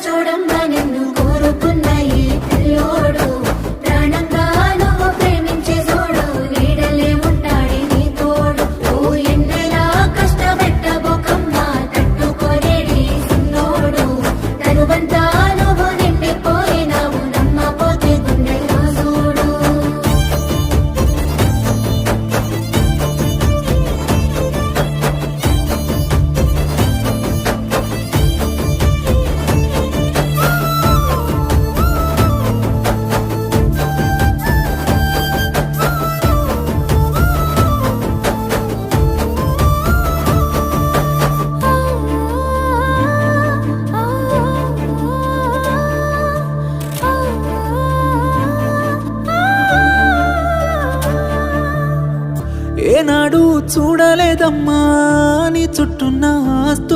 చూడమ్మా నిన్ను కోరుకున్న ఈ పిల్లోడు ప్రాణంగా నువ్వు ప్రేమించే చూడు నీడలే ఉంటాడే నీ తోడు ఓ ఎన్నెలా కష్టపెట్టబోకమ్మా తట్టుకోలేడి సిన్నోడు తనువంతా నువ్వు నిండిపోయినావు నమ్మపోతే గుండెల్లో చూడు ఏనాడు చూడలేదమ్మా నీ చుట్టూన్న ఆస్తు